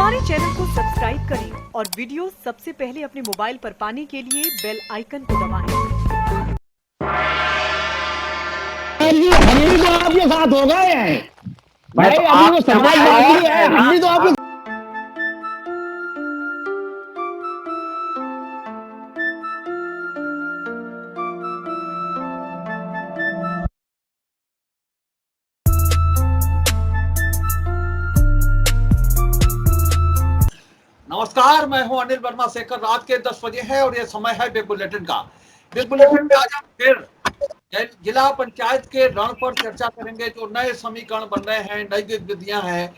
हमारे चैनल को सब्सक्राइब करें और वीडियो सबसे पहले अपने मोबाइल पर पाने के लिए बेल आइकन को दबाएं। हम भी तो आपके साथ हो गए हैं भाई, तो अभी आप वो समाजवादी है, हम भी तो आपके नमस्कार, मैं हूं अनिल वर्मा शेखर। रात के 10 बजे है और यह समय है बिग बुलेटिन का। बिग बुलेटिन में आज हम फिर जिला पंचायत के रण पर चर्चा करेंगे। जो नए समीकरण बन रहे हैं, नई गतिविधियां हैं,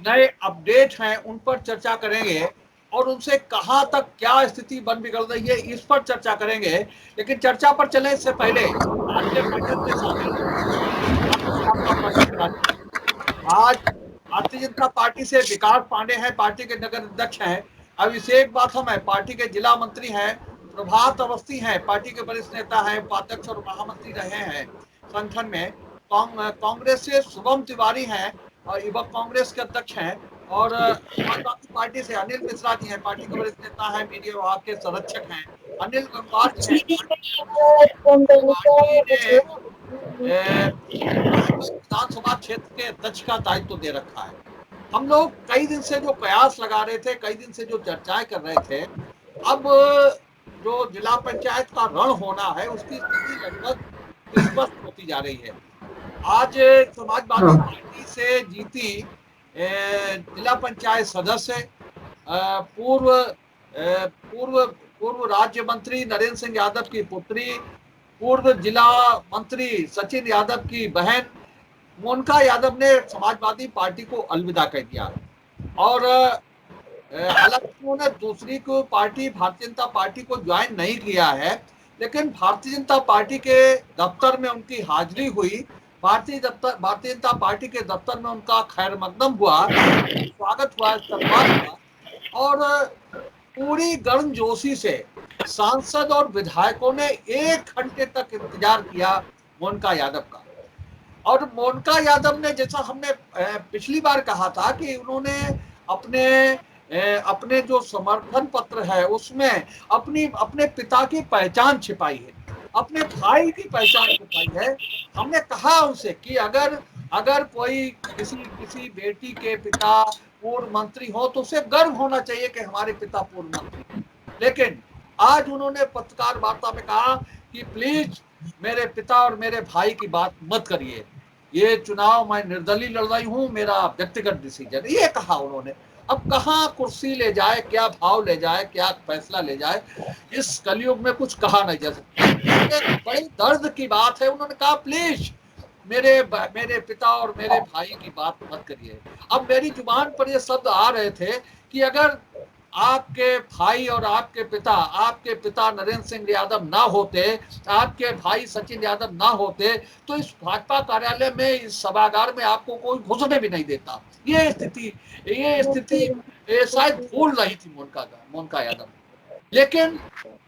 नए अपडेट हैं, उन पर चर्चा करेंगे और उनसे कहां तक क्या स्थिति बन बिगड़ रही है, इस पर चर्चा करेंगे। लेकिन चर्चा पर चलने से पहले आज के बैठक में शामिल आपका स्वागत। आज भारतीय जनता पार्टी से विकास पांडे हैं, पार्टी के नगर अध्यक्ष हैं। अभिषेक बाथम है, पार्टी के जिला मंत्री हैं। प्रभात अवस्थी हैं, पार्टी के वरिष्ठ नेता हैं, उपाध्यक्ष और महामंत्री रहे हैं संगठन में। कांग्रेस से शुभम तिवारी हैं और युवक कांग्रेस के अध्यक्ष हैं। और समाजवादी पार्टी से अनिल मिश्रा जी हैं, पार्टी के वरिष्ठ नेता हैं, मीडिया विभाग के संरक्षक हैं। अनिल गंगवार जी हैं, पार्टी ने विधानसभा क्षेत्र के अध्यक्ष का दायित्व दे रखा है। हम लोग कई दिन से जो कयास लगा रहे थे, कई दिन से जो चर्चाएं कर रहे थे, अब जो जिला पंचायत का रण होना है उसकी स्थिति लगभग स्पष्ट होती जा रही है। आज समाजवादी पार्टी से जीती जिला पंचायत सदस्य पूर्व पूर्व पूर्व राज्य मंत्री नरेंद्र सिंह यादव की पुत्री, पूर्व जिला मंत्री सचिन यादव की बहन मोनिका यादव ने समाजवादी पार्टी को अलविदा कह दिया। और हालांकि उन्होंने दूसरी को पार्टी भारतीय जनता पार्टी को ज्वाइन नहीं किया है, लेकिन भारतीय जनता पार्टी के दफ्तर में उनकी हाजिरी हुई। भारतीय जनता पार्टी के दफ्तर में उनका खैर मकदम हुआ, स्वागत हुआ, इस्तकबाल हुआ और पूरी गर्मजोशी से सांसद और विधायकों ने 1 घंटे तक इंतजार किया मोनिका यादव का। और मोनिका यादव ने, जैसा हमने पिछली बार कहा था कि उन्होंने अपने जो समर्थन पत्र है उसमें अपने पिता की पहचान छिपाई है, अपने भाई की पहचान छिपाई है। हमने कहा उनसे कि अगर कोई किसी बेटी के पिता पूर्व मंत्री हो तो उसे गर्व होना चाहिए कि हमारे पिता पूर्व मंत्री। लेकिन आज उन्होंने पत्रकार वार्ता में कहा कि प्लीज मेरे पिता और मेरे भाई की बात मत करिए, ये चुनाव मैं निर्दलीय लड़ रही हूं, मेरा व्यक्तिगत डिसीजन, ये कहा उन्होंने। अब कहां कुर्सी ले जाए, क्या भाव ले जाए, क्या फैसला ले जाए, इस कलयुग में कुछ कहा नहीं जा सकता। बड़ी दर्द की बात है। उन्होंने कहा प्लीज मेरे पिता और मेरे भाई की बात मत करिए। अब मेरी जुबान पर ये शब्द आ रहे थे कि अगर आपके भाई और आपके पिता नरेंद्र सिंह यादव ना होते, आपके भाई सचिन यादव ना होते, तो इस भाजपा कार्यालय में, इस सभागार में आपको कोई घुसने भी नहीं देता। ये स्थिति शायद भूल रही थी मोनिका यादव। लेकिन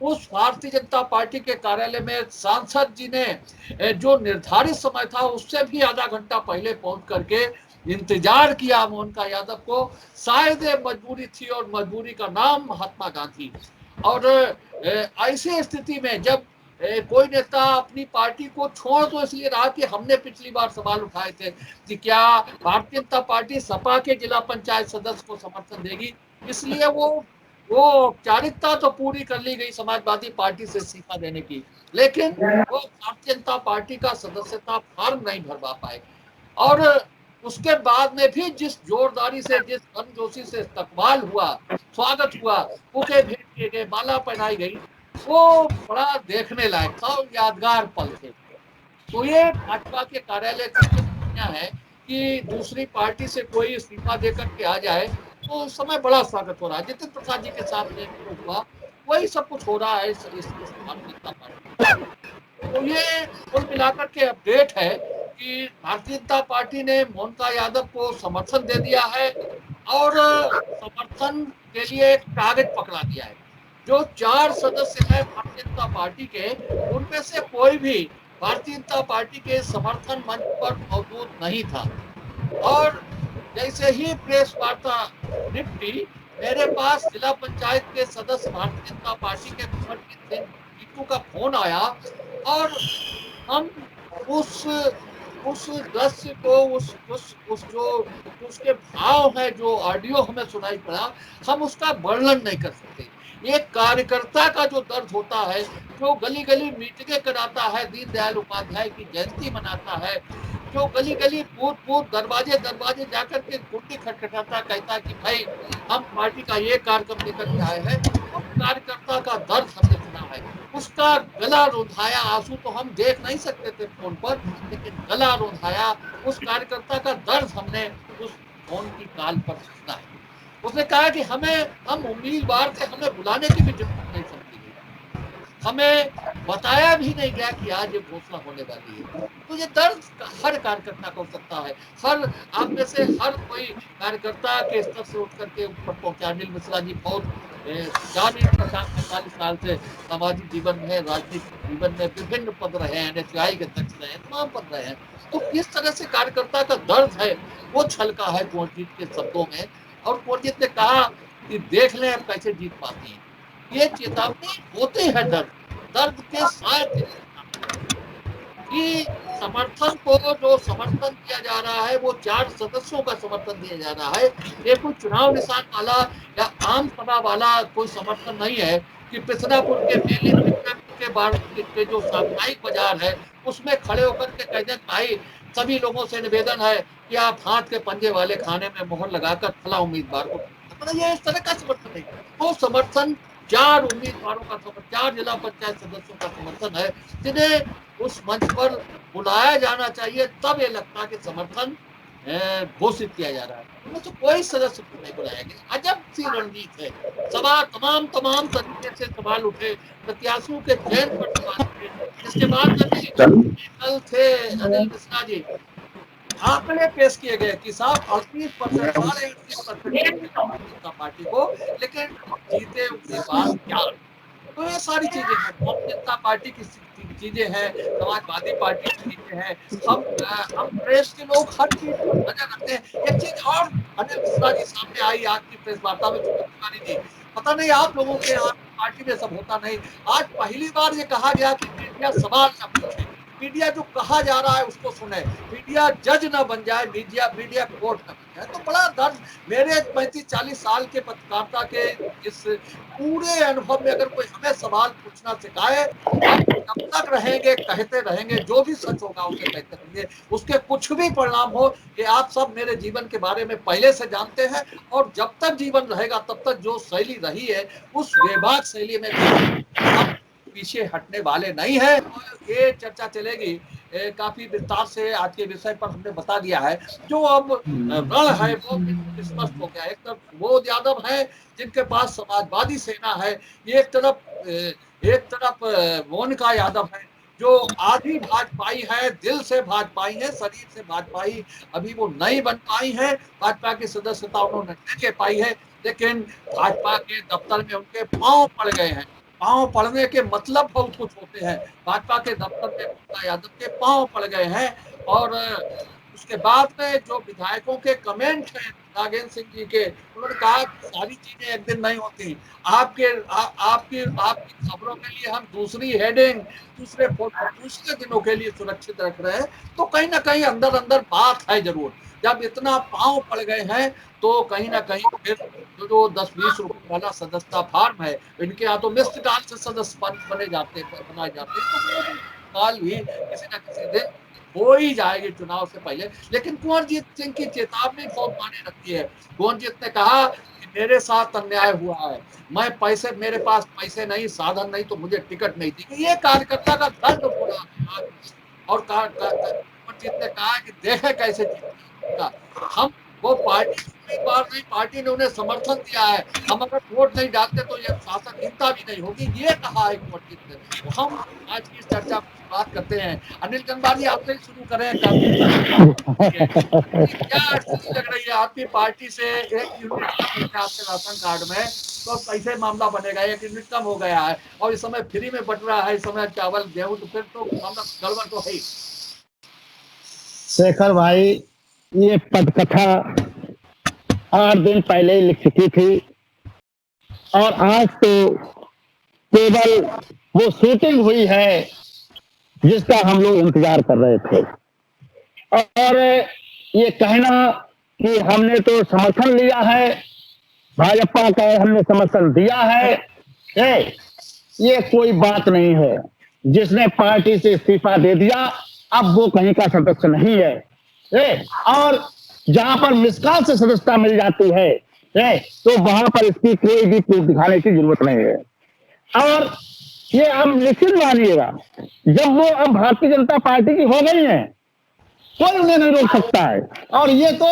उस भारतीय जनता पार्टी के कार्यालय में सांसद जी ने जो निर्धारित समय था उससे भी आधा घंटा पहले पहुंच करके इंतजार किया मोनिका यादव को। शायद मजबूरी थी और मजबूरी का नाम महात्मा गांधी। और ऐसी स्थिति में जब कोई नेता अपनी पार्टी को छोड़ तो इसलिए रहा कि हमने पिछली बार सवाल उठाए थे कि क्या भारतीय जनता पार्टी सपा के जिला पंचायत सदस्य को समर्थन देगी, इसलिए वो औपचारिकता तो पूरी कर ली गई समाजवादी पार्टी से इस्तीफा देने की, लेकिन वो भारतीय जनता पार्टी का सदस्यता फॉर्म नहीं भरवा पाए। और उसके बाद में भी जिस जोरदारी से, जिस गर्मजोशी से इस्तकबाल हुआ, स्वागत हुआ, बुके भेंट किए गए, माला पहनाई गई, वो बड़ा देखने लायक था और यादगार पल थे। तो ये भाजपा के कार्यालय की जो दुनिया है कि दूसरी पार्टी से कोई इस्तीफा देकर के आ जाए तो उस समय बड़ा स्वागत हो रहा है। जितिन प्रसाद जी के साथ में जो हुआ वही सब कुछ हो रहा है इस भारतीय जनता पार्टी। तो ये कुल मिलाकर के अपडेट है कि भारतीय जनता पार्टी ने मोनिका यादव को समर्थन दे दिया है और समर्थन के लिए एक कागज पकड़ा दिया है। जो 4 सदस्य हैं भारतीय जनता पार्टी के, उनमें से कोई भी भारतीय जनता पार्टी के समर्थन मंच पर मौजूद नहीं था। और जैसे ही प्रेस वार्ता निपटी, मेरे पास जिला पंचायत के सदस्य भारतीय जनता पार्टी के कमरजीत सिंह टीटू का फोन आया और हम उस उस दृश्य को उस जो उसके भाव है, जो ऑडियो हमें सुनाई पड़ा, हम उसका वर्णन नहीं कर सकते। एक कार्यकर्ता का जो दर्द होता है, जो गली गली मीटिंगें कराता है, दीनदयाल उपाध्याय की जयंती मनाता है, जो गली गली बूथ बूथ दरवाजे दरवाजे जाकर के कुंडी खटखटाता, कहता कि भाई हम पार्टी का ये कार्यक्रम लेकर के आए हैं, उस कार्यकर्ता का दर्द हमने सुना है। उसका गला रुंधाया आंसू तो हम देख नहीं सकते थे फोन पर, लेकिन गला रुंधाया उस कार्यकर्ता का दर्द हमने उस फोन की कॉल पर सुना है। उसने कहा कि हम उम्मीदवार थे, हमें बुलाने की भी जरूरत नहीं समझी गई, हमें बताया भी नहीं गया कि आज ये घोषणा होने वाली है। तो ये दर्द हर कार्यकर्ता को हो सकता है, हर आप में से हर कोई कार्यकर्ता के स्तर से उठ करके ऊपर पहुंचा। अनिल मिश्रा जी बहुत 40-45 साल से सामाजिक जीवन में, राजनीतिक जीवन में विभिन्न पद रहे हैं, NHI के अध्यक्ष रहे हैं, तमाम पद रहे हैं। तो किस तरह से कार्यकर्ता का दर्द है वो छलका है कुंवरजीत के शब्दों में। और कुंवरजीत ने कहा कि देख लें अब कैसे जीत पाती है। ये चेतावनी होती है दर्द, दर्द के साथ कि समर्थन को जो समर्थन दिया जा रहा है वो 4 सदस्यों का समर्थन दिया जा रहा है। ये कोई चुनाव निशान वाला या आम सभा वाला कोई समर्थन नहीं है कि पिछनापुर के मेले के जो साप्ताहिक बाजार है उसमें खड़े होकर के कह दें भाई सभी लोगों से निवेदन है कि आप हाथ के पंजे वाले खाने में मोहर लगाकर फला उम्मीदवार को, मतलब ये इस तरह का समर्थन नहीं। वो समर्थन 4 उम्मीदवारों का समर्थन, 4 जिला पंचायत सदस्यों का समर्थन है, जिन्हें उस मंच पर बुलाया जाना चाहिए। तब ये लगता है कि समर्थन घोषित किया जा रहा है, उनमें तो कोई सदस्य को नहीं बुलाया गया। अजब सी रणनीति है। सवाल तमाम तरीके से सवाल उठे, प्रत्याशियों के चयन पर सवाल उठे। इसके बाद कल थे अनिल मिश्रा जी, आंकड़े पेश किए गए कि साहब 38%, 38.5% पार्टी को, लेकिन जीते उम्मीदवार 4। तो ये सारी चीजें हैं, भारतीय जनता पार्टी की चीजें हैं, समाजवादी पार्टी की चीजें हैं। हम प्रेस के लोग हर चीज पर नजर रखते हैं। एक चीज और अनिल मिश्रा जी सामने आई आज की प्रेस वार्ता में, तिवारी जी, पता नहीं आप लोगों के यहाँ पार्टी में सब होता नहीं। आज पहली बार ये कहा गया कि मीडिया सवाल न पूछे, मीडिया जो कहा जा रहा है उसको सुने, मीडिया जज न बन जाए, मीडिया कोर्ट न बन जाए। तो बड़ा दर्द मेरे 35-40 साल के पत्रकारिता के इस पूरे अनुभव में अगर कोई हमें सवाल पूछना सिखाए, हम जब तक रहेंगे कहते रहेंगे, जो भी सच होगा उसे कहते रहेंगे, उसके कुछ भी परिणाम हो। कि आप सब मेरे जीवन के बारे में पहले से जानते हैं, और जब तक जीवन रहेगा तब तक जो शैली रही है उस बेबाक शैली में हम पीछे हटने वाले नहीं है। ये चर्चा चलेगी काफी विस्तार से। आज के विषय पर हमने बता दिया है। जो अब रण है वो स्पष्ट हो गया। एक तरफ वो यादव है जिनके पास समाजवादी सेना है, एक तरफ मोनिका यादव है जो आधी भाजपाई है, दिल से भाजपाई है, शरीर से भाजपाई अभी वो नहीं बन पाई है। भाजपा की सदस्यता उन्होंने नहीं ले पाई है, लेकिन भाजपा के दफ्तर में उनके पांव पड़ गए हैं। पांव पड़ने के मतलब बहुत कुछ होते हैं। भाजपा के दफ्तर में मोनिका यादव के पांव पड़ गए हैं। और उसके बाद में जो विधायकों के कमेंट हैं नागेंद्र सिंह जी के, उन्होंने कहा सारी चीजें एक दिन नहीं होती। आपकी खबरों के लिए हम दूसरी हेडिंग, दूसरे दिनों के लिए सुरक्षित रख रहे हैं। तो कहीं ना कहीं अंदर बात है जरूर। जब इतना पांव पड़ गए हैं तो कहीं ना कहीं फिर जो 10-20 रुपए वाला सदस्यता फार्म है, इनके यहाँ तो मिस्ड कॉल से सदस्य बनाए जाते हैं, तो कॉल भी किसी न किसी दिन हो ही जाएगी चुनाव से पहले। लेकिन कुंवरजीत सिंह की चेतावनी बहुत मायने रखती है। कुंवरजीत ने कहा कि मेरे साथ अन्याय हुआ है, मेरे पास पैसे नहीं, साधन नहीं, तो मुझे टिकट नहीं दी। ये कार्यकर्ता का दर्द हो रहा है। और कुंवरजीत ने कहा कि देखे कैसे जीतेगा। हम वो पार्टी उम्मीदवार नहीं, पार्टी ने उन्हें समर्थन दिया है, हम अगर वोट नहीं डालते तो ये शासनहीनता भी नहीं होगी, ये कहा है कुंवरजीत ने। तो हम आज की चर्चा बात करते हैं। अनिल चंदानी आपसे ही शुरू करें। क्या स्थिति लग रही है आपकी पार्टी से? एक यूनिट कम है आपके राशन कार्ड में, तो कैसे मामला बनेगा? एक यूनिट कम हो गया है और इस समय फ्री में बट रहा है, इस समय चावल गेहूं, तो फिर तो मामला गड़बड़ तो है ही। शेखर भाई, ये पटकथा 8 दिन पहले ही लिख चुकी थी और आज तो केवल वो शूटिंग हुई है जिसका हम लोग इंतजार कर रहे थे। और ये कहना कि हमने तो समर्थन लिया है, भाजपा का हमने समर्थन दिया है, ये कोई बात नहीं है। जिसने पार्टी से इस्तीफा दे दिया अब वो कहीं का सदस्य नहीं है। और जहां पर मिसकाल से सदस्यता मिल जाती है तो वहां पर इसकी कोई भी प्रूफ दिखाने की जरूरत नहीं है। और ये आप निश्चित मानिएगा, जब वो अब भारतीय जनता पार्टी की हो गई है कोई उन्हें नहीं रोक सकता है। और ये तो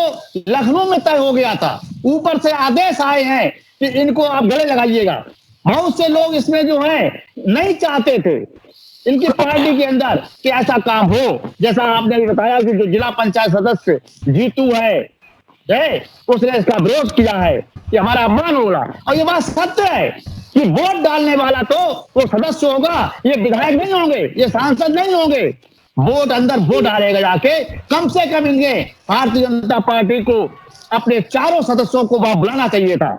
लखनऊ में तय हो गया था, ऊपर से आदेश आए हैं कि इनको आप गले लगाइएगा। बहुत से लोग इसमें जो है नहीं चाहते थे इनकी पार्टी के अंदर कि ऐसा काम हो, जैसा आपने भी बताया कि जो जिला पंचायत सदस्य जीतू है उसने इसका विरोध किया है कि हमारा अपमान होगा। और ये बात सत्य है कि वोट डालने वाला तो वो सदस्य होगा, ये विधायक नहीं होंगे, ये सांसद नहीं होंगे। वोट अंदर वोट डालेगा जाके, कम से कम इनके भारतीय जनता पार्टी को अपने चारों सदस्यों को वहां बुलाना चाहिए था।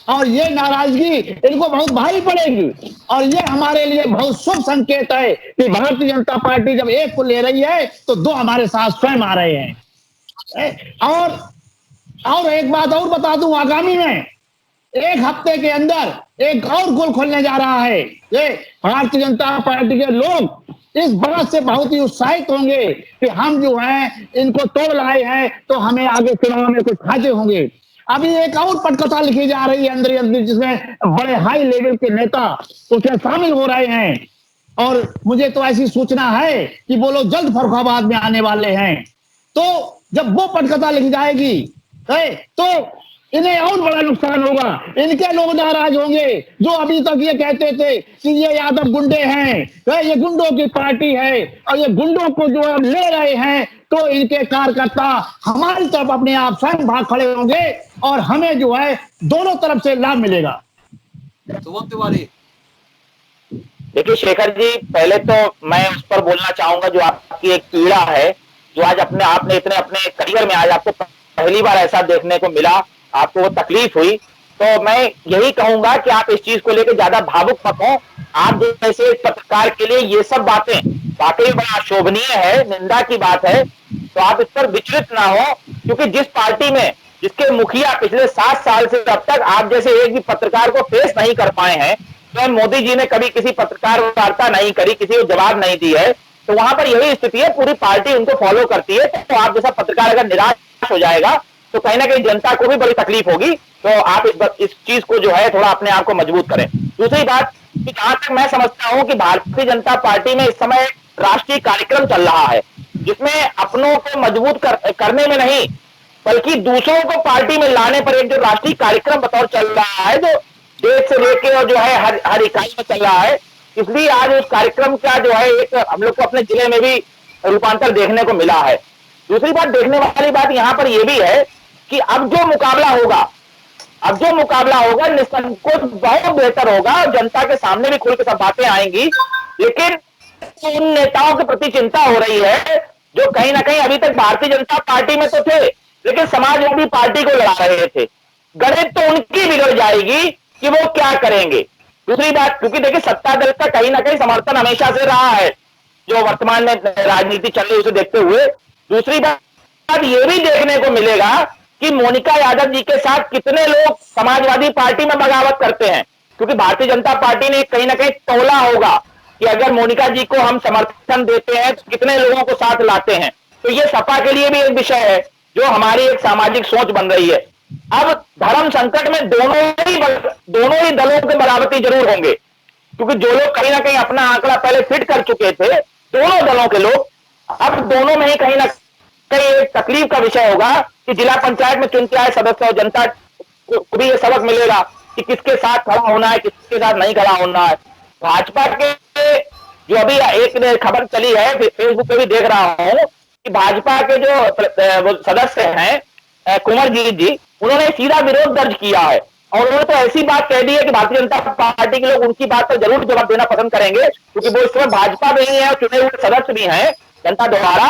और ये नाराजगी इनको बहुत भारी पड़ेगी और ये हमारे लिए बहुत शुभ संकेत है कि भारतीय जनता पार्टी जब एक को ले रही है तो दो हमारे साथ स्वयं आ रहे हैं। और एक बात और बता दूं, आगामी में 1 हफ्ते के अंदर एक और गोल खोलने जा रहा है। ये भारतीय जनता पार्टी के लोग इस बात से बहुत ही उत्साहित होंगे कि हम जो हैं इनको तोड़ लाए हैं तो हमें आगे चुनाव में कुछ फायदे होंगे। अभी एक और पटकथा लिखी जा रही है अंदर जिसमें बड़े हाई लेवल के नेता उसमें शामिल हो रहे हैं और मुझे तो ऐसी सूचना है कि वो लोग जल्द फर्रुखाबाद में आने वाले हैं। तो जब वो पटकथा लिखी जाएगी तो इन्हें और बड़ा नुकसान होगा। इनके लोग नाराज होंगे जो अभी तक ये कहते थे कि ये यादव गुंडे हैं, ये गुंडों की पार्टी है और ये गुंडों को जो हम ले रहे हैं तो इनके कार्यकर्ता हमारी तरफ अपने आप स्वयं भाग खड़े होंगे और हमें जो है दोनों तरफ से लाभ मिलेगा। सुमन तिवारी। देखिए शेखर जी, पहले तो मैं उस पर बोलना चाहूंगा जो आपकी एक पीड़ा है, जो आज आपने इतने अपने करियर में आज आपको पहली बार ऐसा देखने को मिला, आपको वो तकलीफ हुई। तो मैं यही कहूंगा कि आप इस चीज को लेकर ज्यादा भावुक मत हो। आप जैसे पत्रकार के लिए ये सब बातें वाकई बड़ा शोभनीय है, निंदा की बात है, तो आप इस पर विचलित ना हो। क्योंकि जिस पार्टी में जिसके मुखिया पिछले 7 साल से अब तक आप जैसे एक भी पत्रकार को फेस नहीं कर पाए हैं, तो मोदी जी ने कभी किसी पत्रकार वार्ता नहीं करी, किसी को जवाब नहीं दी है, तो वहां पर यही स्थिति है, पूरी पार्टी उनको फॉलो करती है। तो आप जैसा पत्रकार अगर निराश हो जाएगा तो कहीं ना कहीं जनता को भी बड़ी तकलीफ होगी। तो आप इस चीज को जो है थोड़ा अपने आप को मजबूत करें। दूसरी बात कि जहां तक मैं समझता हूं कि भारतीय जनता पार्टी में इस समय राष्ट्रीय कार्यक्रम चल रहा है जिसमें अपनों को मजबूत करने में नहीं बल्कि दूसरों को पार्टी में लाने पर एक जो राष्ट्रीय कार्यक्रम बतौर चल रहा है जो देश से लेके और जो है हर इकाई में चल रहा है। इसलिए आज उस कार्यक्रम का जो है एक हम लोग को अपने जिले में भी रूपांतर देखने को मिला है। दूसरी बात, देखने वाली बात यहां पर यह भी है कि अब जो मुकाबला होगा निसंकोच बहुत बेहतर होगा। जनता के सामने भी खुल के सब बातें आएंगी, लेकिन उन नेताओं के प्रति चिंता हो रही है जो कहीं ना कहीं अभी तक भारतीय जनता पार्टी में तो थे लेकिन समाजवादी पार्टी को लड़ा रहे थे। गणित तो उनकी बिगड़ जाएगी कि वो क्या करेंगे। दूसरी बात, क्योंकि देखिए सत्ता दल का कहीं ना कहीं समर्थन हमेशा से रहा है जो वर्तमान में राजनीति चल रही है उसे देखते हुए। दूसरी बात ये भी देखने को मिलेगा कि मोनिका यादव जी के साथ कितने लोग समाजवादी पार्टी में बगावत करते हैं, क्योंकि भारतीय जनता पार्टी ने कहीं ना कहीं तौला होगा कि अगर मोनिका जी को हम समर्थन देते हैं तो कितने लोगों को साथ लाते हैं। तो ये सपा के लिए भी एक विषय है जो हमारी एक सामाजिक सोच बन रही है। अब धर्म संकट में दोनों ही दलों के बराबती जरूर होंगे, क्योंकि जो लोग कहीं ना कहीं अपना आंकड़ा पहले फिट कर चुके थे दोनों दलों के लोग, अब दोनों में ही कहीं ना कहीं एक तकलीफ का विषय होगा कि जिला पंचायत में चुन के आए सदस्य और जनता को भी ये सबक मिलेगा कि किसके साथ खड़ा होना है, किसके साथ नहीं खड़ा होना है। भाजपा के जो अभी एक खबर चली है, फेसबुक पे भी देख रहा हूं कि भाजपा के जो सदस्य हैं कुंवर जी उन्होंने सीधा विरोध दर्ज किया है और उन्होंने तो ऐसी बात कह दी है कि भारतीय जनता पार्टी के लोग उनकी बात पर जरूर जवाब देना पसंद करेंगे, क्योंकि वो इस समय भाजपा में ही है और चुने हुए सदस्य भी हैं जनता द्वारा,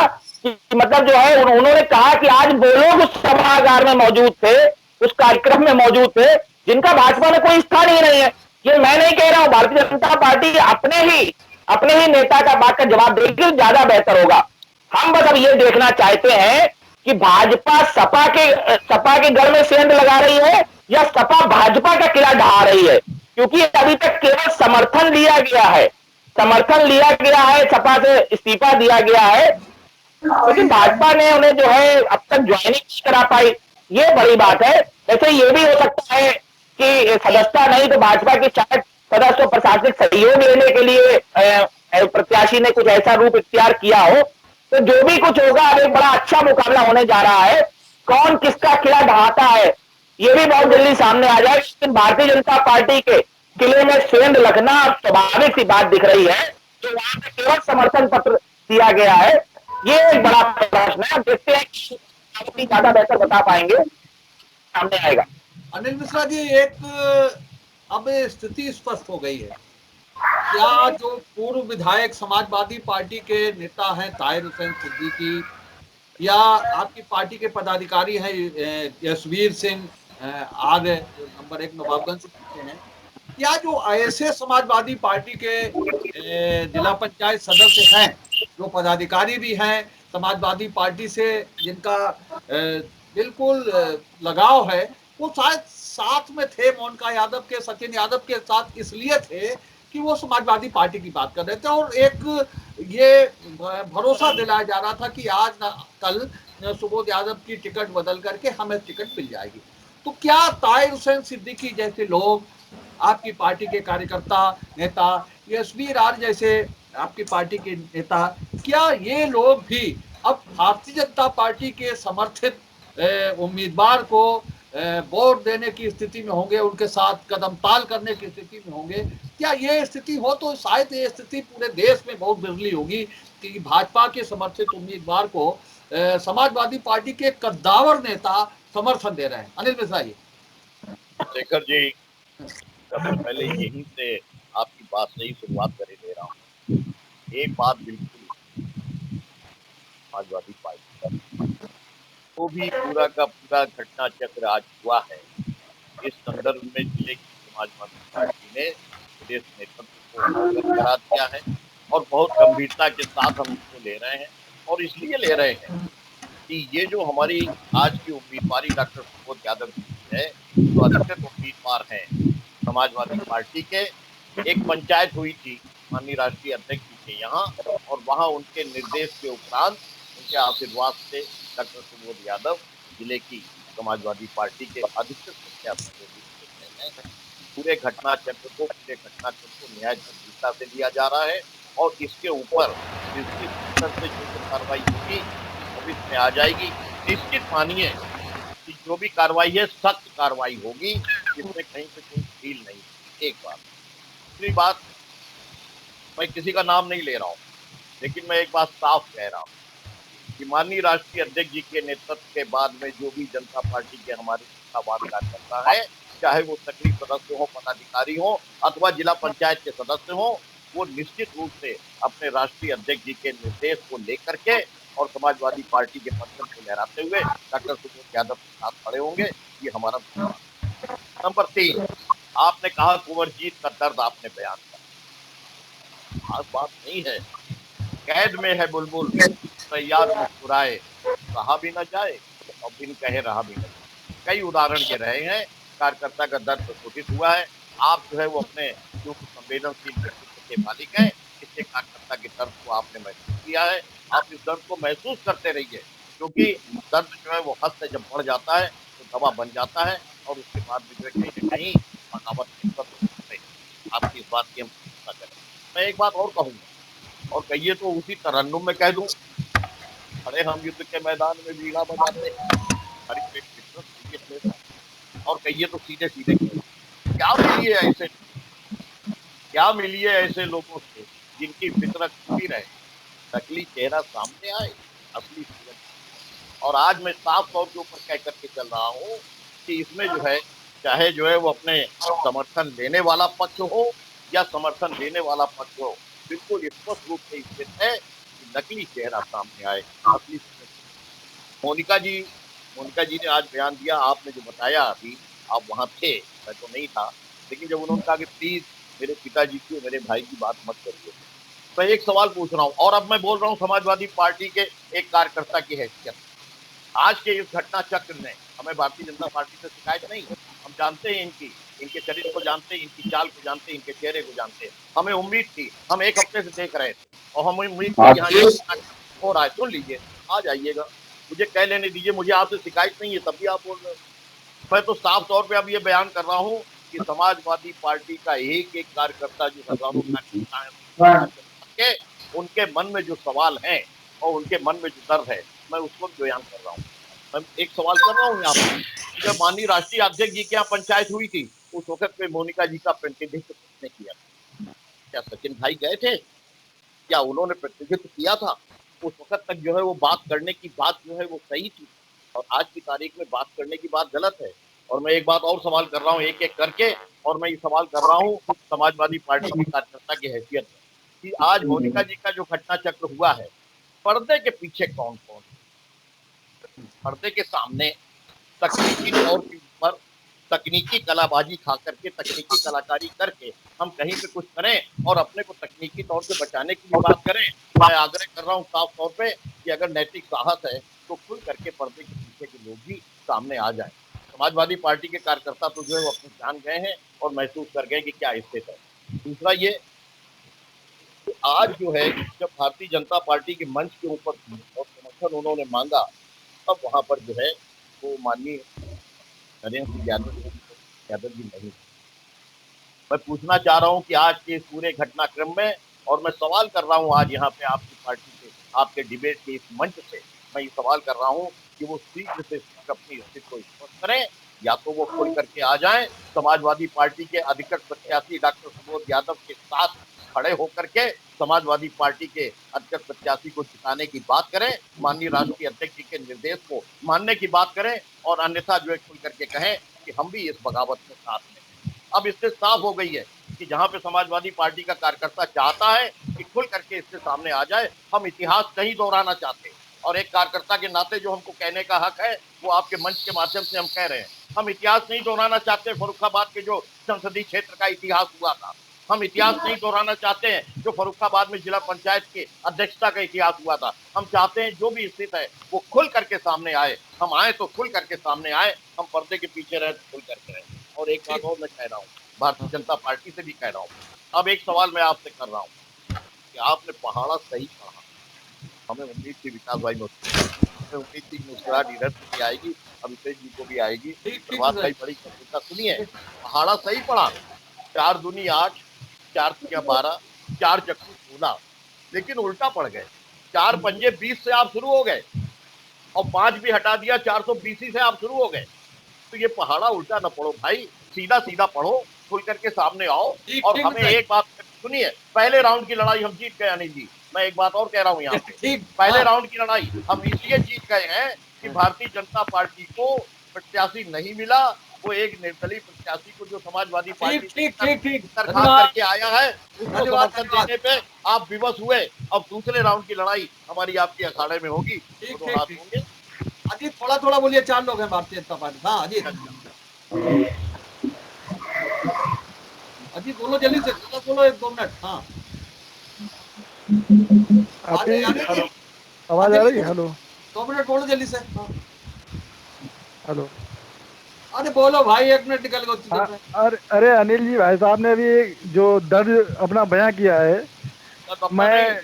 मतलब जो है उन्होंने कहा कि आज वो लोग उस सभागार में मौजूद थे, उस कार्यक्रम में मौजूद थे, जिनका भाजपा में कोई स्थान ही नहीं है। ये मैं नहीं कह रहा हूं, भारतीय जनता पार्टी अपने ही नेता का बात का जवाब देगी, ज्यादा बेहतर होगा। हम बस अब ये देखना चाहते हैं कि भाजपा सपा के घर में सेंध लगा रही है या सपा भाजपा का किला ढहा रही है, क्योंकि अभी तक केवल समर्थन लिया गया है, सपा से इस्तीफा दिया गया है, क्योंकि भाजपा ने उन्हें जो है अब तक ज्वाइनिंग नहीं करा पाई। ये बड़ी बात है। वैसे ये भी हो सकता है कि सदस्यता नहीं तो भाजपा की शायद सदस्यों प्रशासनिक सहयोग लेने के लिए प्रत्याशी ने कुछ ऐसा रूप इख्तियार किया हो। तो जो भी कुछ होगा, अब एक बड़ा अच्छा मुकाबला होने जा रहा है। कौन किसका किला ढहाता है ये भी बहुत जल्दी सामने आ जाएगा। लेकिन भारतीय जनता पार्टी के किले में सेंध लगना स्वाभाविक सी बात दिख रही है। तो वहां पे केवल समर्थन पत्र दिया गया है, ये एक बड़ा प्रश्न है। देखते हैं कि ज्यादा बेहतर बता पाएंगे, सामने आएगा। अनिल मिश्रा जी, एक अब स्थिति स्पष्ट हो गई है। क्या जो पूर्व विधायक समाजवादी पार्टी के नेता हैं ताहिर हुसैन सिद्दीकी, या आपकी पार्टी के पदाधिकारी हैं यशवीर सिंह आर्य, नंबर 1 नवाबगंज से पहुंचे हैं, या जो ऐसे समाजवादी पार्टी के जिला पंचायत सदस्य हैं, जो पदाधिकारी भी हैं समाजवादी पार्टी से, जिनका बिल्कुल लगाव है, वो शायद साथ में थे मोनिका यादव के, सचिन यादव के साथ इसलिए थे कि वो समाजवादी पार्टी की बात कर रहे थे और एक ये भरोसा दिलाया जा रहा था कि आज ना कल सुबोध यादव की टिकट बदल करके हमें टिकट मिल जाएगी। तो क्या ताहिर हुसैन सिद्दीकी जैसे लोग, आपकी पार्टी के कार्यकर्ता नेता, यशवीर आर जैसे आपकी पार्टी के नेता, क्या ये लोग भी अब भारतीय जनता पार्टी के समर्थित उम्मीदवार को वोट देने की स्थिति में होंगे, उनके साथ कदम ताल करने की स्थिति में होंगे? क्या ये स्थिति हो तो शायद ये स्थिति पूरे देश में बहुत बिरली होगी कि भाजपा के समर्थित उम्मीदवार को समाजवादी पार्टी के कद्दावर नेता समर्थन दे रहे हैं। अनिल मिश्रा जी। शेखर जी, सबसे पहले यहीं से आपकी बात से ही शुरुआत कर दे रहा हूँ। एक बात बिल्कुल समाजवादी पार्टी का तो भी पूरा का पूरा घटना चक्र आज हुआ है, इस संदर्भ में जिले की समाजवादी पार्टी ने प्रदेश नेतृत्व को अवगत करा दिया है और बहुत गंभीरता के साथ हम इसको ले रहे हैं। और इसलिए ले रहे हैं कि ये जो हमारी आज की उम्मीदवारी डॉक्टर सुबोध यादव जी है, जो अधिकृत उम्मीदवार हैं समाजवादी पार्टी के, एक पंचायत हुई थी माननीय राष्ट्रीय अध्यक्ष जी के यहाँ, और वहाँ उनके निर्देश के उपरांत, उनके आशीर्वाद से डॉक्टर सुबोध यादव जिले की समाजवादी पार्टी के अधिकृत प्रत्याशी हैं। पूरे घटना चक्र को न्याय गंभीरता से लिया जा रहा है और इसके ऊपर निश्चित स्तर से जो कार्रवाई होगी वो इसमें आ जाएगी। निश्चित मानिए कि जो भी कार्रवाई है सख्त कार्रवाई होगी, इसमें कहीं से कोई ढील नहीं। एक बात। दूसरी बात, मैं किसी का नाम नहीं ले रहा हूँ, लेकिन मैं एक बात साफ कह रहा हूँ कि माननीय राष्ट्रीय अध्यक्ष जी के नेतृत्व के बाद में जो भी जनता पार्टी के हमारे संस्थावाद कार्यकर्ता है, चाहे वो सक्रिय सदस्य हो, पदाधिकारी हो अथवा जिला पंचायत के सदस्य हो, वो निश्चित रूप से अपने राष्ट्रीय अध्यक्ष जी के निर्देश को लेकर के और समाजवादी पार्टी के पत्थर को लहराते हुए डॉक्टर सुबोध यादव के साथ खड़े होंगे। ये हमारा नंबर 3, आपने कहा कुंवरजीत का दर्द आपने बयान किया। खास बात नहीं है, कैद में है बुलबुल तैयार मुस्कुराए, कहा भी न जाए और बिन कहे रहा भी न जाए। कई उदाहरण के रहे हैं। कार्यकर्ता का दर्द प्रस्फुटित हुआ है। आप जो है वो अपने जो संवेदनशील व्यक्तित्व के मालिक हैं, इससे कार्यकर्ता के दर्द को आपने महसूस किया है। आप इस दर्द को महसूस करते रहिए, क्योंकि दर्द जो है वो हद से जब बढ़ जाता है तो दवा बन जाता है और उसके बाद भी जो कहीं न कहीं बगावत आपकी इस बात की हम चिंता करें। मैं एक बात और कहूँगा, और कहिए तो उसी तरन्नुम में कह दूं, अरे हम युद्ध के मैदान में वीणा बजाते और कहिए तो सीधे सीधे क्या मिलिए ऐसे लोगों से जिनकी फितरत छुपी रहे, नकली चेहरा सामने आए, असली सूरज। और आज मैं साफ तौर के ऊपर कह करके चल रहा हूँ कि इसमें जो है, चाहे जो है वो अपने समर्थन लेने वाला पक्ष हो या समर्थन देने वाला पक्ष हो, बिल्कुल स्पष्ट रूप से स्थित है नकली चेहरा सामने आए, नकली। मोनिका जी मोनिका जी ने आज बयान दिया, आपने जो बताया अभी, आप वहां थे, मैं तो नहीं था, लेकिन जब उन्होंने कहा कि प्लीज मेरे पिताजी की, मेरे भाई की बात मत करिए, मैं एक सवाल पूछ रहा हूँ, और अब मैं बोल रहा हूँ समाजवादी पार्टी के एक कार्यकर्ता की हैसियत। आज के इस घटना चक्र ने, हमें भारतीय जनता पार्टी से शिकायत नहीं, हम जानते हैं इनके चरित्र को जानते हैं, इनकी चाल को जानते हैं, इनके चेहरे को जानते हैं। हमें उम्मीद थी, हम एक हफ्ते से देख रहे थे, और हमें उम्मीद थी कि यहाँ हो रहा है, सुन लीजिए, आ जाइएगा, मुझे कह लेने दीजिए, मुझे आपसे शिकायत नहीं है, तब भी आप बोल रहे हो। मैं तो साफ तौर पे अब ये बयान कर रहा हूँ कि समाजवादी पार्टी का एक एक कार्यकर्ता, जो हजारों कार्यकर्ता हैं, उनके मन में जो सवाल हैं और उनके मन में जो दर्द है, मैं उसको बयान कर रहा हूँ। मैं एक सवाल कर रहा हूँ यहाँ पे, जब माननीय राष्ट्रीय अध्यक्ष जी के यहाँ पंचायत हुई थी, उस वक्त पे मोनिका जी का प्रतिनिधित्व किसने किया? क्या सचिन भाई गए थे? क्या उन्होंने प्रतिनिधित्व किया था? उस वक्त तक जो है वो बात करने की बात जो है वो सही थी, और आज की तारीख में बात करने की बात गलत है। और मैं एक बात और सवाल कर रहा हूँ एक एक करके, और मैं ये सवाल कर रहा हूँ समाजवादी पार्टी के कार्यकर्ता की हैसियत में, कि आज मोनिका जी का जो घटना चक्र हुआ है, पर्दे के पीछे कौन कौन, पर्दे के सामने तकनीकी तौर के ऊपर तकनीकी कलाबाजी खा करके, तकनीकी कलाकारी करके हम कहीं पे कुछ करें और अपने को तकनीकी तौर से बचाने की भी बात करें। मैं आग्रह कर रहा हूँ साफ तौर पे कि अगर नैतिक साहस है तो खुल करके पर्दे के पीछे के लोग भी सामने आ जाएं। समाजवादी पार्टी के कार्यकर्ता तो जो है वो अपनी जान गए हैं और महसूस कर गए कि क्या स्थिति है। दूसरा ये, आज जो है जब भारतीय जनता पार्टी के मंच के ऊपर और समर्थन उन्होंने मांगा, तब वहां पर जो है वो माननीय नरेंद्र सिंह यादव जी नहीं। मैं पूछना चाह रहा हूं कि आज के इस पूरे घटनाक्रम में, और मैं सवाल कर रहा हूं आज यहाँ पे आपकी पार्टी से, आपके डिबेट के इस मंच से मैं ये सवाल कर रहा हूं कि वो शीघ्र से अपनी स्थिति को स्पष्ट करें, या तो वो खुल करके आ जाएं, समाजवादी पार्टी के अधिकृत प्रत्याशी डॉक्टर सुबोध यादव के साथ खड़े होकर के समाजवादी पार्टी के अधिकृत प्रत्याशी को जिताने की बात करें, माननीय राष्ट्रीय अध्यक्ष जी के निर्देश को मानने की बात करें, और अन्यथा जो है खुल करके कहें कि हम भी इस बगावत में साथ में। अब इससे साफ हो गई है कि जहां पे समाजवादी पार्टी का कार्यकर्ता चाहता है कि खुल करके इससे सामने आ जाए, हम इतिहास नहीं दोहराना चाहते, और एक कार्यकर्ता के नाते जो हमको कहने का हक है वो आपके मंच के माध्यम से हम कह रहे हैं। हम इतिहास नहीं दोहराना चाहते फर्रुखाबाद के जो संसदीय क्षेत्र का इतिहास हुआ था, हम इतिहास नहीं दोहराना चाहते हैं जो फर्रुखाबाद में जिला पंचायत के अध्यक्षता का इतिहास हुआ था। हम चाहते हैं जो भी स्थिति है वो खुल करके सामने आए, हम आए तो खुल करके सामने आए, हम पर्दे के पीछे रहे तो खुल करके रहे। और एक बात और मैं कह रहा हूँ, भारतीय जनता पार्टी से भी कह रहा हूँ, अब एक सवाल मैं आपसे कर रहा हूँ कि आपने पहाड़ा सही पढ़ा, हमें उम्मीद थी विकास भाई हमें उम्मीद थी मुस्कुराहट इधर से भी आएगी, अभिषेक जी को भी आएगी, प्रभात भाई बड़ी कविता सुनिए, पहाड़ा सही पढ़ा, 4 दूनी 8, 4 तिया 12, 4 चक्कू 16, लेकिन उल्टा पड़ गए, 4 पंजे 20 से आप शुरू हो गए और 5 भी हटा दिया, 420 से आप शुरू हो गए। तो ये पहाड़ा उल्टा न पढ़ो भाई, सीधा सीधा पढ़ो, खुल करके सामने आओ। और हमें एक बात सुनिए, पहले राउंड की लड़ाई हम जीत गए अनिल जी, मैं एक बात और कह रहा हूँ यहाँ पे, पहले राउंड की लड़ाई हम इसलिए जीत गए हैं कि भारतीय जनता पार्टी को प्रत्याशी नहीं मिला, वो एक निर्दलीय प्रत्याशी को जो समाजवादी पार्टी दरखास्त करके आया है उसको समर्थन देने पे आप विवश हुए। अब दूसरे राउंड की लड़ाई हमारी आपकी अखाड़े में होगी, दोनों हाथ होंगे। अजीत थोड़ा थोड़ा बोलिए, 4 लोग हैं भारतीय जनता पार्टी। हाँ अजीत, अजीत बोलो जल्दी से, बोलो 1-2 मिनट। हाँ आवाज आ रही है? हेलो 2 मिनट बोलो जल्दी से। हाँ हेलो, अरे बोलो भाई, 1 मिनट निकल गया। अरे अनिल जी, भाई साहब ने अभी जो दर्द अपना बयां किया है, मैं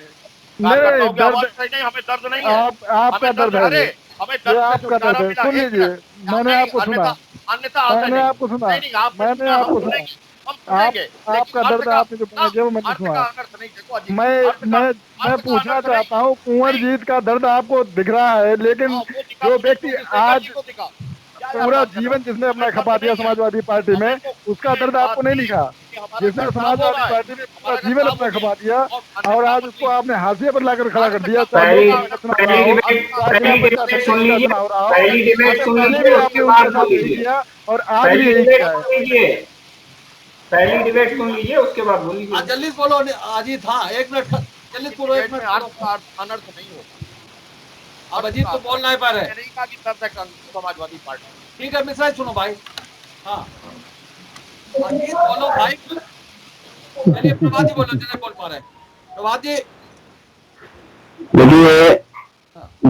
नहीं दर्द, हमें दर्द नहीं है, आपका दर्द है, ये आपका दर्द है। सुन लीजिए, मैंने आपको सुना, मैंने आपको सुना, मैंने आपको सुना, आपका दर्द आपने जो बयां किया वो मैंने सुना। मैं पूछना चाहता हूँ, कुंवर जीत का दर्द आपको दिख रहा है, लेकिन जो व्यक्ति आज पूरा जीवन जिसने अपना खपा दिया समाजवादी पार्टी में, उसका दर्द आपको नहीं लिखा। जिसने समाजवादी पार्टी में पूरा जीवन अपना खपा दिया और आज उसको आपने हाशिए पर लाकर खड़ा कर दिया। और आज भी यही किया है। पहली डिबेट सुन लीजिए, उसके बाद बोलिए। जल्दी बोलो अजीत। हाँ 1 मिनट चलिए पूरा एक मिनट अनर्थ नहीं होगा। अब अजीत तो बोल नहीं पा रहे। नहीं कहा कि तब तक समाजवादी पार्टी। ठीक है मिश्रा जी, सुनो भाई। हाँ अजीत बोलो भाई। चलिए प्रभात जी बोलो, जिन्हें बोल पा रहे हैं। प्रभात जी। देखिए,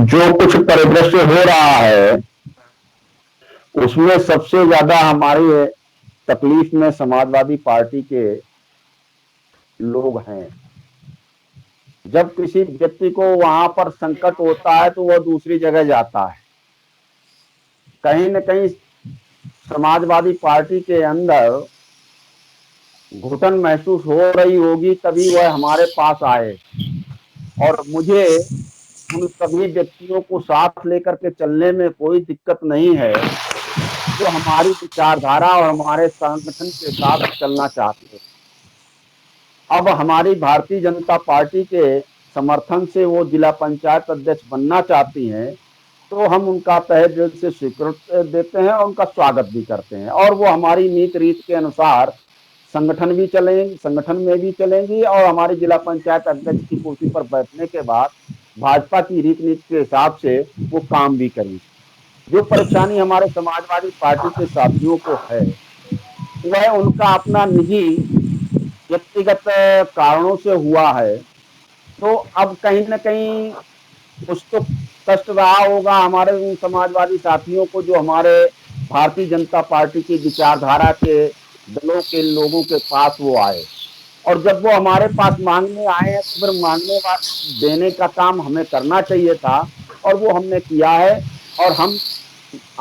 जो कुछ परिदृश्य हो रहा है उसमें सबसे ज्यादा हमारी तकलीफ में समाजवादी पार्टी के लोग हैं। जब किसी व्यक्ति को वहां पर संकट होता है तो वह दूसरी जगह जाता है। कहीं न कहीं समाजवादी पार्टी के अंदर घुटन महसूस हो रही होगी, तभी वह हमारे पास आए। और मुझे उन सभी व्यक्तियों को साथ लेकर के चलने में कोई दिक्कत नहीं है जो हमारी विचारधारा और हमारे संगठन के साथ चलना चाहते हैं। अब हमारी भारतीय जनता पार्टी के समर्थन से वो जिला पंचायत अध्यक्ष बनना चाहती हैं, तो हम उनका तहे दिल से स्वीकृति देते हैं और उनका स्वागत भी करते हैं। और वो हमारी नीति रीत के अनुसार संगठन में भी चलेंगी और हमारी जिला पंचायत अध्यक्ष की कुर्सी पर बैठने के बाद भाजपा की रीति नीति के हिसाब से वो काम भी करेंगी। जो परेशानी हमारे समाजवादी पार्टी के साथियों को है वह उनका अपना निजी व्यक्तिगत कारणों से हुआ है। तो अब कहीं न कहीं कुछ तो कष्ट रहा होगा हमारे उन समाजवादी साथियों को जो हमारे भारतीय जनता पार्टी की विचारधारा के दलों के लोगों के पास वो आए। और जब वो हमारे पास मांगने आए हैं तो फिर मांगने देने का काम हमें करना चाहिए था और वो हमने किया है। और हम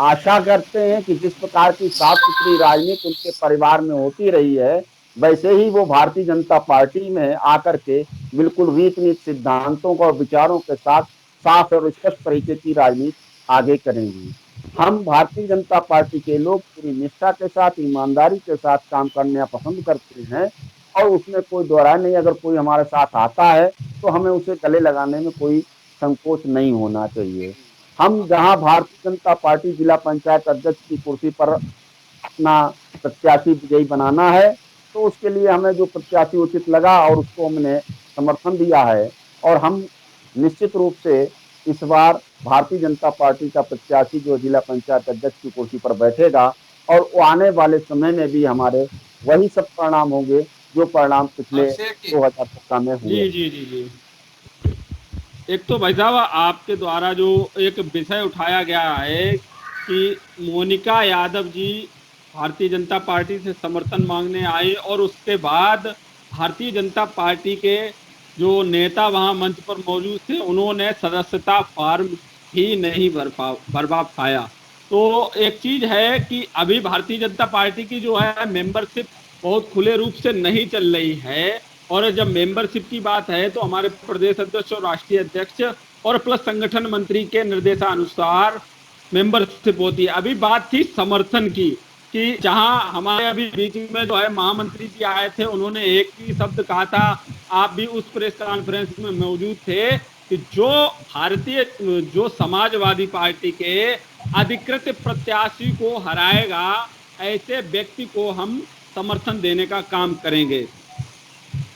आशा करते हैं कि जिस प्रकार की साफ सुथरी राजनीति उनके परिवार में होती रही है, वैसे ही वो भारतीय जनता पार्टी में आकर के बिल्कुल रीति नीति सिद्धांतों और विचारों के साथ साफ और स्पष्ट तरीके की राजनीति आगे करेंगी। हम भारतीय जनता पार्टी के लोग पूरी निष्ठा के साथ, ईमानदारी के साथ काम करना पसंद करते हैं और उसमें कोई दोहराय नहीं। अगर कोई हमारे साथ आता है तो हमें उसे गले लगाने में कोई संकोच नहीं होना चाहिए। हम जहां भारतीय जनता पार्टी जिला पंचायत अध्यक्ष की कुर्सी पर अपना प्रत्याशी विजयी बनाना है, तो उसके लिए हमें जो प्रत्याशी उचित लगा और उसको हमने समर्थन दिया है। और हम निश्चित रूप से इस बार भारतीय जनता पार्टी का प्रत्याशी जो जिला पंचायत अध्यक्ष की कुर्सी पर बैठेगा और वो आने वाले समय में भी हमारे वही सब परिणाम होंगे जो परिणाम पिछले 2017 में हुए। जी जी जी जी। एक तो भाई साहब आपके द्वारा जो एक विषय उठाया गया है कि मोनिका यादव जी भारतीय जनता पार्टी से समर्थन मांगने आए और उसके बाद भारतीय जनता पार्टी के जो नेता वहां मंच पर मौजूद थे उन्होंने सदस्यता फॉर्म ही नहीं भरवा पाया। तो एक चीज है कि अभी भारतीय जनता पार्टी की जो है मेंबरशिप बहुत खुले रूप से नहीं चल रही है। और जब मेंबरशिप की बात है तो हमारे प्रदेश अध्यक्ष और राष्ट्रीय अध्यक्ष और प्लस संगठन मंत्री के निर्देशानुसार मेंबरशिप होती है। अभी बात थी समर्थन की कि जहां हमारे अभी बीच में जो है महामंत्री जी आए थे, उन्होंने एक ही शब्द कहा था, आप भी उस प्रेस कॉन्फ्रेंस में मौजूद थे, कि जो समाजवादी पार्टी के अधिकृत प्रत्याशी को हराएगा ऐसे व्यक्ति को हम समर्थन देने का काम करेंगे।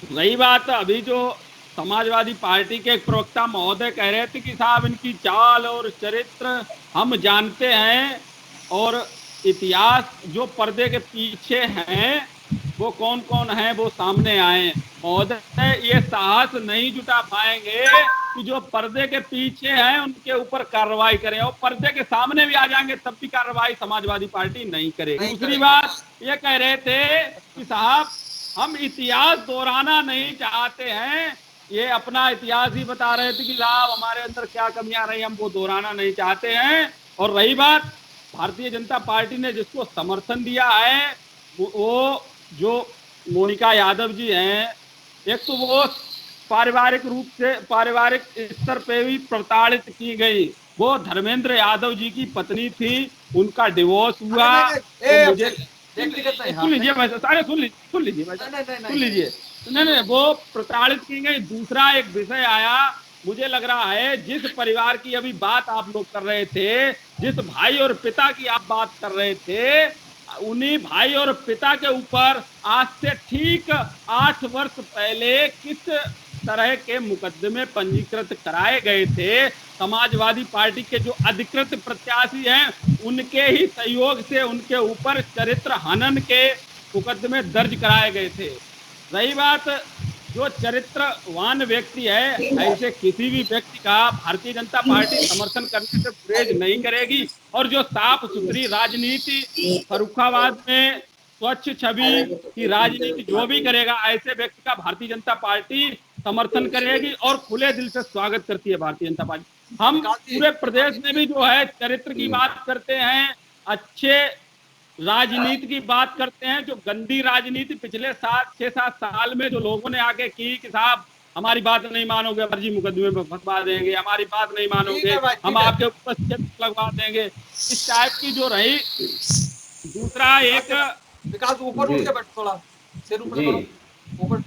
रही बात अभी जो समाजवादी पार्टी के एक प्रवक्ता महोदय कह रहे थे कि साहब इनकी चाल और चरित्र हम जानते हैं और इतिहास जो पर्दे के पीछे हैं वो कौन कौन है वो सामने आए। महोदय ये साहस नहीं जुटा पाएंगे कि जो पर्दे के पीछे हैं उनके ऊपर कार्रवाई करें, और पर्दे के सामने भी आ जाएंगे तब भी कार्रवाई समाजवादी पार्टी नहीं करेगी। दूसरी बात ये कह रहे थे कि साहब हम इतिहास दोहराना नहीं चाहते हैं, ये अपना इतिहास ही बता रहे थे कि साहब हमारे अंदर क्या कमियां रही हम वो दोहराना नहीं चाहते हैं। और रही बात भारतीय जनता पार्टी ने जिसको समर्थन दिया है वो जो मोनिका यादव जी हैं, एक तो वो पारिवारिक स्तर पे भी प्रताड़ित की गई। वो धर्मेंद्र यादव जी की पत्नी थी, उनका डिवोर्स हुआ। तो मुझे सुन लीजिए नहीं वो प्रताड़ित की गई। दूसरा एक विषय आया, मुझे लग रहा है जिस परिवार की अभी बात आप लोग कर रहे थे, जिस भाई और पिता की आप बात कर रहे थे, उन्हीं भाई और पिता के ऊपर आज से ठीक 8 वर्ष पहले किस तरह के मुकदमे पंजीकृत कराए गए थे, समाजवादी पार्टी के जो अधिकृत प्रत्याशी हैं उनके ही सहयोग से उनके ऊपर चरित्र हनन के मुकदमे दर्ज कराए गए थे। रही बात जो चरित्रवान व्यक्ति है, ऐसे किसी भी व्यक्ति का भारतीय जनता पार्टी समर्थन करने से गुरेज नहीं करेगी। और जो साफ सुथरी राजनीति फर्रुखाबाद में स्वच्छ छवि की राजनीति जो भी करेगा, ऐसे व्यक्ति का भारतीय जनता पार्टी समर्थन करेगी और खुले दिल से स्वागत करती है भारतीय जनता पार्टी। हम पूरे प्रदेश में भी जो है चरित्र की बात करते हैं, अच्छे राजनीति की बात करते हैं। जो गंदी राजनीति पिछले 6-7 साल में जो लोगों ने आके की कि साहब हमारी बात नहीं मानोगे, फर्जी मुकदमे में फंसवा देंगे, हमारी बात नहीं मानोगे, हम आपके ऊपर चेक लगवा देंगे, इस टाइप की जो रही। दूसरा एक विकास ऊपर उठ के बैठ, थोड़ा सिर ऊपर करो, ऊपर।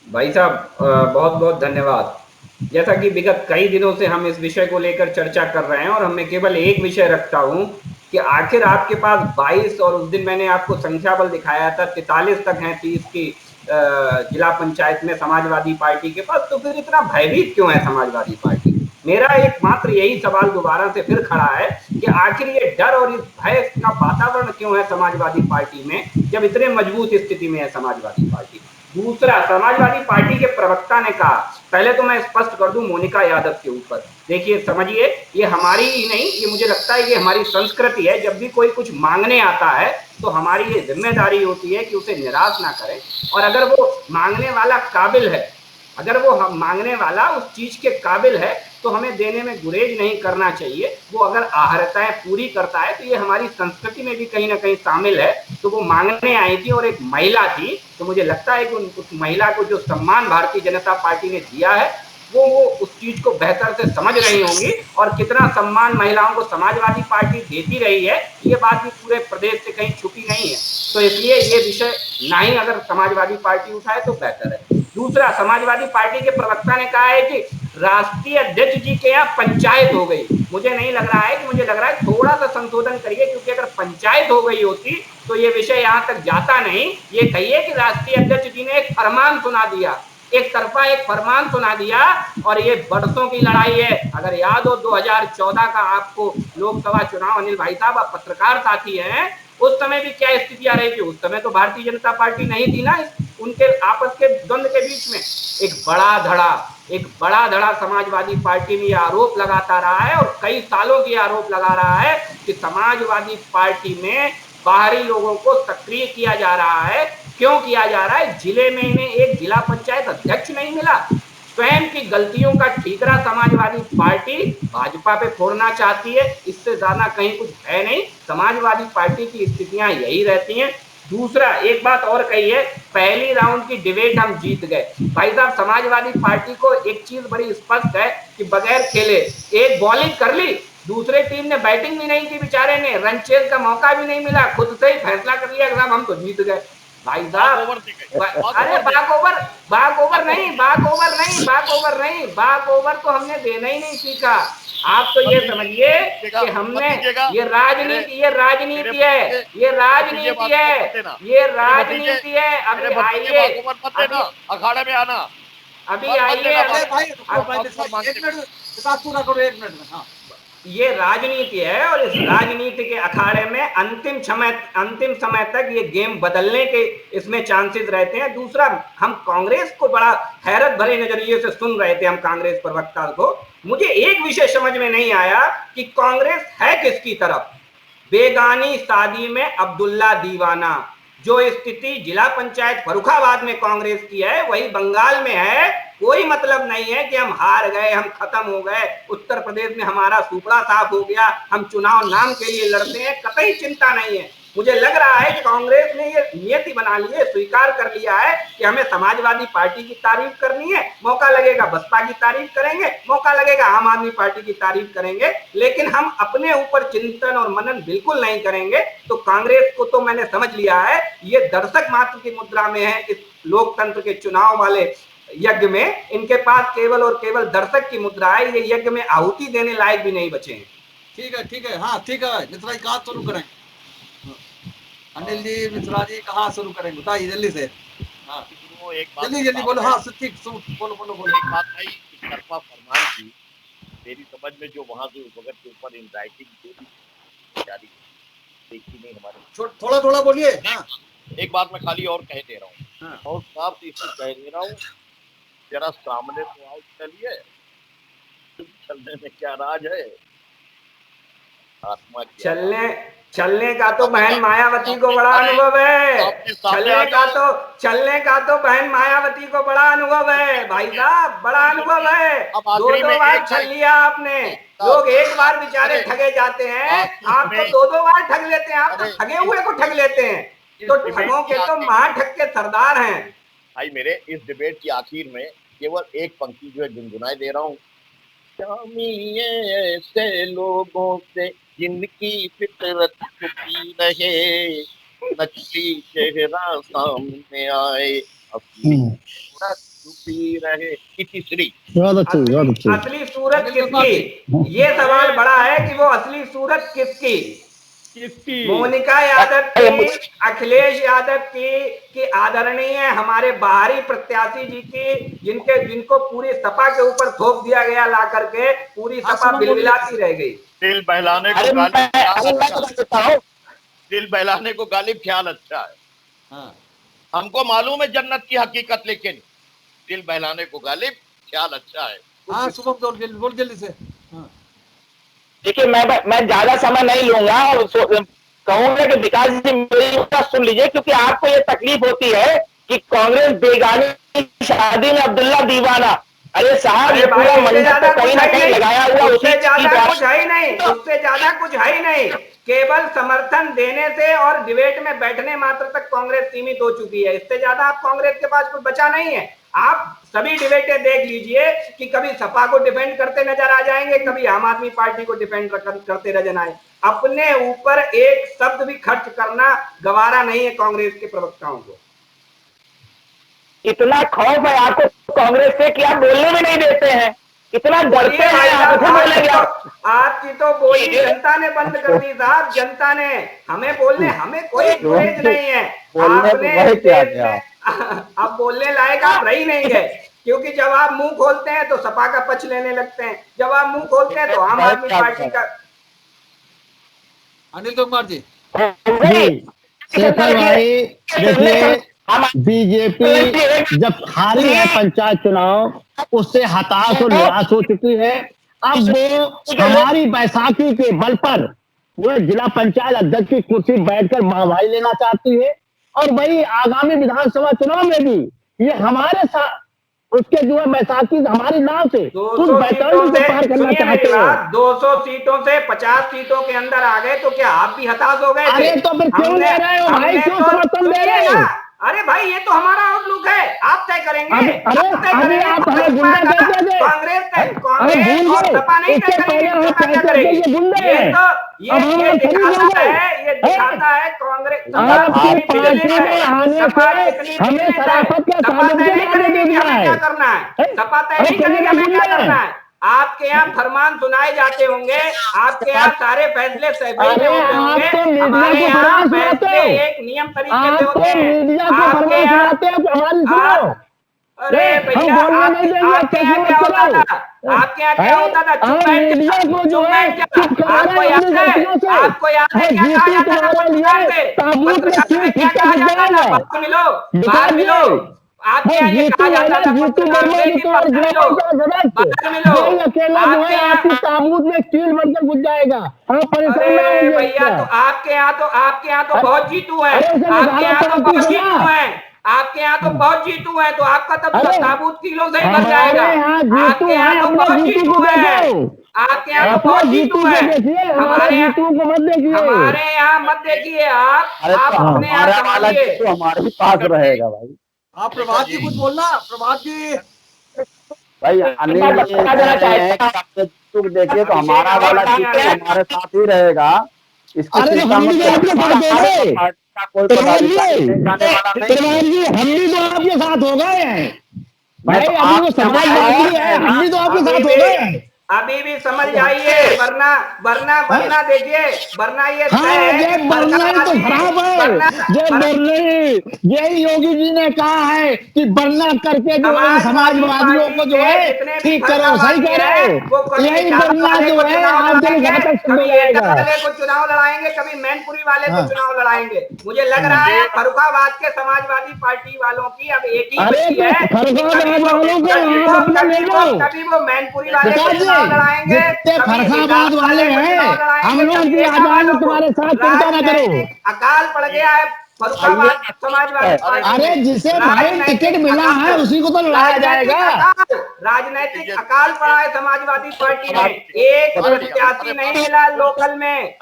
भाई साहब बहुत बहुत धन्यवाद। जैसा कि विगत कई दिनों से हम इस विषय को लेकर चर्चा कर रहे हैं और मैं केवल एक विषय रखता हूं कि आखिर आपके पास 22 और उस दिन मैंने आपको संख्या बल दिखाया था 43 तक हैं 30 की जिला पंचायत में समाजवादी पार्टी के पास, तो फिर इतना भयभीत क्यों है समाजवादी पार्टी? मेरा एकमात्र यही सवाल दोबारा से फिर खड़ा है कि आखिर ये डर और इस भय का वातावरण क्यों है समाजवादी पार्टी में, जब इतने मजबूत स्थिति में है समाजवादी पार्टी। दूसरा, समाजवादी पार्टी के प्रवक्ता ने कहा, पहले तो मैं स्पष्ट कर दूं मोनिका यादव के ऊपर, देखिए समझिए ये हमारी ही नहीं, ये मुझे लगता है ये हमारी संस्कृति है। जब भी कोई कुछ मांगने आता है तो हमारी ये जिम्मेदारी होती है कि उसे निराश ना करें, और अगर वो मांगने वाला काबिल है, अगर वो हम मांगने वाला उस चीज के काबिल है तो हमें देने में गुरेज नहीं करना चाहिए। वो अगर आहर्ताएं पूरी करता है तो ये हमारी संस्कृति में भी कहीं ना कहीं शामिल है। तो वो मांगने आई थी और एक महिला थी, तो मुझे लगता है कि उस महिला को जो सम्मान भारतीय जनता पार्टी ने दिया है वो उस चीज को बेहतर से समझ रही होंगी, और कितना सम्मान महिलाओं को समाजवादी पार्टी देती रही है ये बात भी पूरे प्रदेश से कहीं छुपी नहीं है। तो इसलिए ये विषय ना ही अगर समाजवादी पार्टी उठाए तो बेहतर है। दूसरा, समाजवादी पार्टी के प्रवक्ता ने कहा है कि राष्ट्रीय अध्यक्ष जी के यहाँ पंचायत हो गई। मुझे नहीं लग रहा है, कि मुझे लग रहा है थोड़ा सा संशोधन करिए, क्योंकि अगर पंचायत हो गई होती तो ये विषय यहाँ तक जाता नहीं। ये कहिए कि राष्ट्रीय अध्यक्ष जी ने एक फरमान सुना दिया, एक तरफा एक फरमान सुना दिया, और ये बरसों की लड़ाई है। अगर याद हो 2014 का आपको लोकसभा चुनाव, अनिल भाई साहब आप पत्रकार साथी हैं, उस समय भी क्या स्थिति आ रही थी? उस समय तो भारतीय जनता पार्टी नहीं थी ना, उनके आपस के द्वंद्व के बीच में एक बड़ा धड़ा समाजवादी पार्टी में आरोप लगाता रहा है, और कई सालों की आरोप लगा रहा है कि समाजवादी पार्टी में बाहरी लोगों को सक्रिय किया जा रहा है। क्यों किया जा रहा है? जिले में इन्हें एक जिला पंचायत अध्यक्ष नहीं मिला। स्वयं की गलतियों का ठीकरा समाजवादी पार्टी भाजपा पे फोड़ना चाहती है, इससे ज्यादा कहीं कुछ है नहीं। समाजवादी पार्टी की स्थितियां यही रहती हैं। दूसरा, एक बात और कही है, पहली राउंड की डिबेट हम जीत गए। भाई साहब, समाजवादी पार्टी को एक चीज बड़ी स्पष्ट है कि बगैर खेले एक बॉलिंग कर ली, दूसरे टीम ने बैटिंग भी नहीं की, बेचारे ने रन चेज का मौका भी नहीं मिला, खुद से ही फैसला कर लिया कि हम तो जीत गए। भाई साहब, अरे बाग ओवर तो हमने देना ही नहीं सीखा। आप तो ये समझिए कि हमने ये राजनीति है। अभी आइए, अखाड़े में आना, अभी आइए भाई, पूरा करो 1 मिनट में। हाँ, ये राजनीति है, और इस राजनीति के अखाड़े में अंतिम समय तक ये गेम बदलने के इसमें चांसेस रहते हैं। दूसरा, हम कांग्रेस को बड़ा हैरत भरे नजरिए से सुन रहे थे, हम कांग्रेस प्रवक्ता को। मुझे एक विषय समझ में नहीं आया कि कांग्रेस है किसकी तरफ। बेगानी शादी में अब्दुल्ला दीवाना, जो स्थिति जिला पंचायत फर्रुखाबाद में कांग्रेस की है वही बंगाल में है। कोई मतलब नहीं है कि हम हार गए, हम खत्म हो गए, उत्तर प्रदेश में हमारा सुपड़ा साफ हो गया, हम चुनाव नाम के लिए लड़ते हैं, कतई चिंता नहीं है। मुझे लग रहा है कि कांग्रेस ने ये नियति बना ली है, स्वीकार कर लिया है कि हमें समाजवादी पार्टी की तारीफ करनी है, मौका लगेगा बसपा की तारीफ करेंगे, मौका लगेगा आम आदमी पार्टी की तारीफ करेंगे, लेकिन हम अपने ऊपर चिंतन और मनन बिल्कुल नहीं करेंगे। तो कांग्रेस को तो मैंने समझ लिया है, ये दर्शक मात्र की मुद्रा में है इस लोकतंत्र के चुनाव वाले यज्ञ में। इनके पास केवल और केवल दर्शक की मुद्रा है, ये यज्ञ में आहुति देने लायक भी नहीं बचे हैं। ठीक है, हाँ ठीक है। मिश्रा जी कहाँ शुरू करें? अनिल जी, मिश्रा जी कहाँ शुरू करेंगे बताइए जल्दी से। हाँ, तो एक बात जल्दी जल्दी बोलो। हाँ सच्ची बोलो बोलो बोलो। एक बात भाई, एक तरफा फरमान की मेरी समझ में जो वहां से उस वक्त के ऊपर इन राइटिंग जारी देखी नहीं हमारे, थोड़ा थोड़ा बोलिए। हाँ एक बात मैं खाली और कह दे रहा हूँ, हाँ। और साफ इसको कह दे रहा हूँ, जरा सामने तो आओ, चलिए, चलने में क्या राज है, आत्मा की चलने का तो बहन मायावती को बड़ा अनुभव है। चलने का तो बहन मायावती को बड़ा अनुभव है भाई साहब, बड़ा अनुभव है। दो बार चल लिया आपने। लोग एक बार बेचारे ठगे जाते हैं, आप तो दो बार ठग लेते हैं। आप तो ठगे हुए को ठग लेते हैं, तो ठगों के तो महाठग के सरदार हैं भाई। मेरे इस डिबेट की आखिर में केवल एक पंक्ति जो है गुनगुनाए दे रहा हूँ, ऐसे लोगों से जिनकी फितरत छुपी रहे, नकली चेहरा सामने आए, अपनी सूरत छुपी रहे। तीसरी असली सूरत किसकी, ये सवाल बड़ा है कि वो असली सूरत किसकी, मोनिका यादव की, अखिलेश यादव की आदरणीय हमारे बाहरी प्रत्याशी जी की, जिनको पूरी सपा के ऊपर थोप दिया गया ला करके, पूरी सपा बिलबिलाती रह गई। दिल बहलाने को गालिब ख्याल अच्छा है। हाँ। हमको मालूम है जन्नत की हकीकत, लेकिन दिल बहलाने को गालिब ख्याल अच्छा है। हाँ शुभम बोल जल्दी से। हाँ। देखिए मैं ज्यादा समय नहीं लूंगा और कहूंगा कि विकास जी मेरी बात सुन लीजिए, क्योंकि आपको ये तकलीफ होती है कि कांग्रेस बेगानी शादी में अब्दुल्ला दीवाना। अरे साहब, ये पूरा मंच तो कहीं ना कहीं लगाया हुआ, उससे ज्यादा कुछ है ही नहीं, उससे ज्यादा कुछ है ही नहीं। केवल समर्थन देने से और डिबेट में बैठने मात्र तक कांग्रेस सीमित हो चुकी है। इससे ज्यादा आप कांग्रेस के पास कुछ बचा नहीं है। आप सभी डिबेटें देख लीजिए कि कभी सपा को डिफेंड करते नजर आ जाएंगे, कभी आम आदमी पार्टी को डिफेंड करते नजर आए। अपने ऊपर एक शब्द भी खर्च करना गवारा नहीं है कांग्रेस के प्रवक्ताओं को। इतना खौफ है आपको कांग्रेस से कि आप बोलने में नहीं देते हैं, इतना डरते हैं आपकी तो बोली जनता ने बंद कर दी साहब। जनता ने हमें बोलने, हमें कोई गुरेज नहीं है। आपने अब बोलने लायक आप रही नहीं है, क्योंकि जब आप मुंह खोलते हैं तो सपा का पक्ष लेने लगते हैं, जब आप मुंह खोलते हैं तो आम आदमी पार्टी का। अनिल कुमार जी। शेखर भाई देखिए, बीजेपी जब हारी है पंचायत चुनाव, उससे हताश और निराश हो चुकी है। अब वो हमारी बैसाखी के बल पर वो जिला पंचायत अध्यक्ष की कुर्सी बैठकर महंगाई लेना चाहती है, और वही आगामी विधानसभा चुनाव में भी ये हमारे साथ उसके जो है बैसाखी हमारी नाव से उस बैतरणी को पार करना चाहते हैं। 200 सीटों से 50 सीटों के अंदर आ गए तो क्या आप भी हताश हो गए थे? अरे तो फिर क्यों ले रहे हो भाई, क्यों समर्थन दे रहे हो? अरे भाई ये तो हमारा आउटलुक है, आप तय करेंगे। अरे आप हमें गुंडा कहते थे, कांग्रेस और सपा नहीं तय करेंगे, क्या करेगी? ये दिखाता है कांग्रेस हमें शराफत का सपा तय नहीं करेगी हमें क्या करना है, सपा तय नहीं करेगी हमें क्या करना है। आपके यहाँ फरमान सुनाए जाते होंगे, आपके यहाँ सारे फैसले होते होंगे, हमारे यहाँ फैसले एक नियम तरीके से होते हैं। आपके यहाँ अरे भैया आपके यहाँ क्या होता था? आपके यहाँ क्या होता था? आपको याद है? आपको याद है क्या कहा जाता था पत्रकार से? पत्रकार में क्या कहा जाता था? बाहर मिलो, बाहर मिलो। आपके यहाँ ये कहा जाता था पत्रकार से कि बाहर मिलो, बाहर मिलो। आपकी ताबूत में स्टील बनकर घुस जाएगा। अरे भैया तो आपके यहाँ तो बहुत जीतू है, आपके यहाँ तो बहुत जीतू है, आपके यहाँ तो बहुत जीतू है, तो आपका तब ताबूत किलो से ही बन जाएगा। आपके यहाँ तो बहुत जीतू है, आपके यहाँ तो बहुत जीतू है, हमारे यहाँ मत देखिए। आप अपने यहाँ संभालिए, तो हमारे भी पास रहेगा भाई। आप प्रभात जी कुछ बोलना, प्रभात जी। भाई देखिए तो हमारा वाला हमारे साथ ही रहेगा, इसको हम भी तो आपके साथ हो गए हैं भाई, अभी वो समाजवादी है, हम भी तो आपके साथ हो गए हैं। अभी भी समझ जाइए, वरना देखिए, वरना ये ये बरना तो खराब है, यही योगी जी ने कहा है कि बरना करके जो है समाजवादियों को जो है ठीक करो, सही करो। यही बरना जो है आपके घातक सिद्ध हो जाएगा। वाले को चुनाव लड़ाएंगे, कभी मैनपुरी वाले को चुनाव लड़ाएंगे। मुझे लग रहा है फर्रुखाबाद के समाजवादी पार्टी वालों की अब एक ही बची है, कभी वो मैनपुरी वाले को चुनाव लड़ाएंगे, फर्रुखाबाद वाले हैं, हम लोग भी आ जाएंगे तुम्हारे साथ, चिंता न करो। अकाल पड़ गया है फर्रुखाबाद समाजवादी पार्टी। अरे जिसे भाई टिकट मिला है उसी को तो लड़ाया जाएगा। राजनीतिक अकाल पड़ा है समाजवादी पार्टी में, एक प्रत्याशी नहीं मिला लोकल में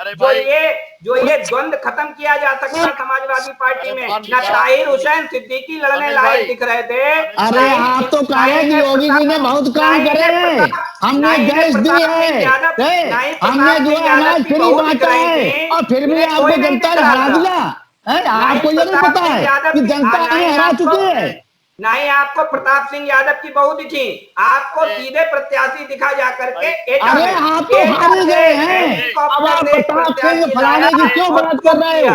जो ये द्वंद खत्म किया जा सकता समाजवादी पार्टी में। न ताहिर हुसैन सिद्दीकी लड़ने लायक दिख रहे थे। अरे आप तो कहे कि योगी जी ने बहुत काम करे हैं, हमने गैस दी है, हमने जो अनाज फ्री बांटा है, और फिर भी आपको जनता ने हरा दिया। आपको ये नहीं पता है कि जनता ने हरा चुकी है। नहीं, आपको प्रताप सिंह यादव की बहुत दिखी, आपको सीधे प्रत्याशी दिखा जा करके। अरे आप तो हार गए हैं, अब आप प्रताप सिंह फलाने की क्यों बात कर रहे हो?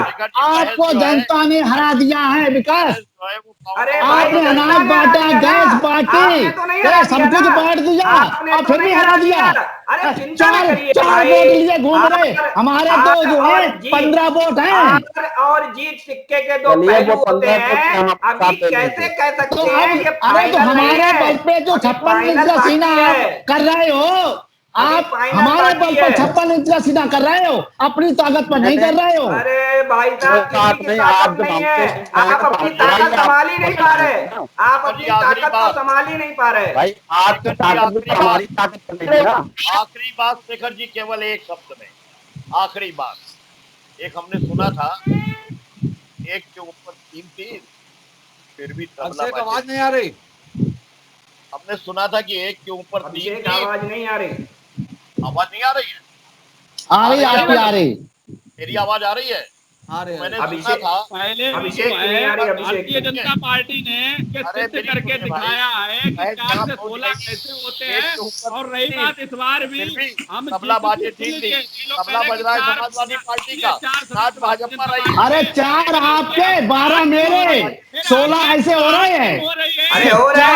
आपको जनता ने हरा दिया है विकास। अरे आपने अनाज बांटा, गैस बांटी, सब कुछ बांट दिया और फिर भी हरा दिया। चार वोट लिए घूम रहे, हमारे तो जो है 15 वोट हैं। और जीत सिक्के के दो पहलू होते हैं। अभी कैसे कह सकते हैं? अरे तो हमारे बल पे जो 56 इंच का सीना कर रहे हो, आप हमारे बल पर 56 इंच का सीधा कर रहे हो, अपनी ताकत पर नहीं कर रहे हो। अरे भाई साहब, किसी की ताकत नहीं है, आप अपनी ताकत संभाल ही नहीं पा रहे, आप अपनी ताकत को संभाल ही नहीं पा रहे भाई। आपकी ताकत हमारी ताकत नहीं है ना। आखिरी बात शेखर जी, केवल एक शब्द में आखिरी बात। एक हमने सुना था एक के ऊपर 3 तीर, फिर भी आवाज नहीं आ रही। हमने सुना था कि एक के ऊपर 3 तीर। आवाज नहीं आ रही, आवाज नहीं आ रही है? आ रही, आपकी आ रही, मेरी आवाज आ रही है? मैंने सुना था पहले अभिषेक नहीं आ रही। भारतीय जनता पार्टी ने सिद्ध करके दिखाया है कि 4 से 16 कैसे होते हैं। और रही बात इस बार भी हम तबला बाजे ठीक थी, तबला बज रहा है समाजवादी पार्टी का, साथ भाजपा रही। अरे 4 आपके 12 मेरे, 16 ऐसे हो रहे हैं। अरे हो रहा है,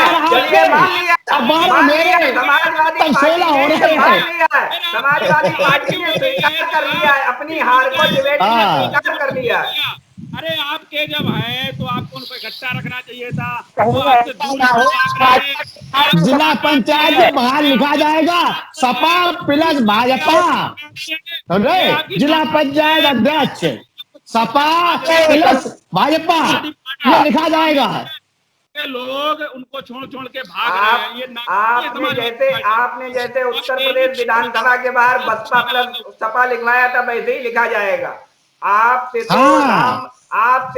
12 मेरे, समाजवादी 16 हो रहे हैं। समाजवादी पार्टी ने स्वीकार कर लिया है, अपनी हार को डिबेट में स्वीकार कर लिया। अरे आपके जब है तो आपको उनको इकट्ठा रखना चाहिए था। जिला पंचायत में बाहर लिखा जाएगा सपा प्लस भाजपा, जिला पंचायत अध्यक्ष सपा प्लस भाजपा, ये लिखा जाएगा। लोग उनको छोड़ के भाग रहे हैं। ये आपने जैसे उत्तर प्रदेश विधानसभा के बाहर बसपा प्लस सपा लिखवाया था, वैसे ही लिखा जाएगा। आपसे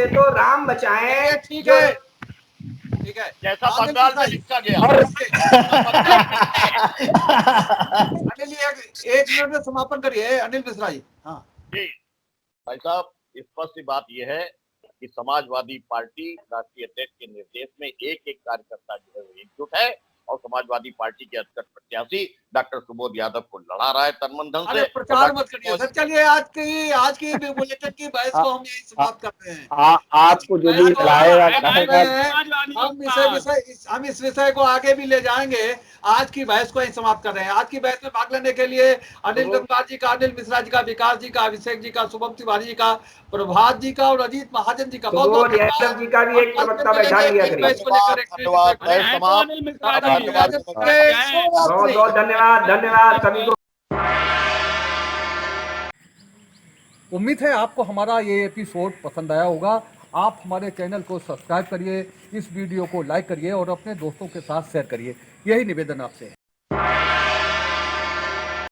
तो राम बचाए। ठीक है, जैसा बंगाल में लिखा गया। अनिल जी, एक मिनट में समापन करिए। अनिल मिश्रा जी। हाँ जी भाई साहब, स्पष्ट बात यह है कि समाजवादी पार्टी राष्ट्रीय अध्यक्ष के निर्देश में एक कार्यकर्ता जो है वो एकजुट है और समाजवादी पार्टी के अध्यक्ष प्रत्याशी डॉक्टर सुबोध यादव को लड़ा रहा है तन धन से। प्रचार मत करिए सर। चलिए आज की बुलेटिन की बहस को हम यही समाप्त करते हैं। आपको जो भी हम इस विषय को आगे भी ले जाएंगे। आज की बहस को यही समाप्त कर रहे हैं। आज की बहस में भाग लेने के लिए अनिल गंगवार जी का, अनिल मिश्रा जी का, विकास जी का, अभिषेक जी का, शुभम तिवारी जी का, प्रभात जी का और अजीत महाजन जी का बहुत जी का भी एक प्रवक्ता बैठा लिया करिए। बहुत धन्यवाद सभी को। उम्मीद है आपको हमारा ये एपिसोड पसंद आया होगा। आप हमारे चैनल को सब्सक्राइब करिए, इस वीडियो को लाइक करिए और अपने दोस्तों के साथ शेयर करिए। यही निवेदन आपसे है।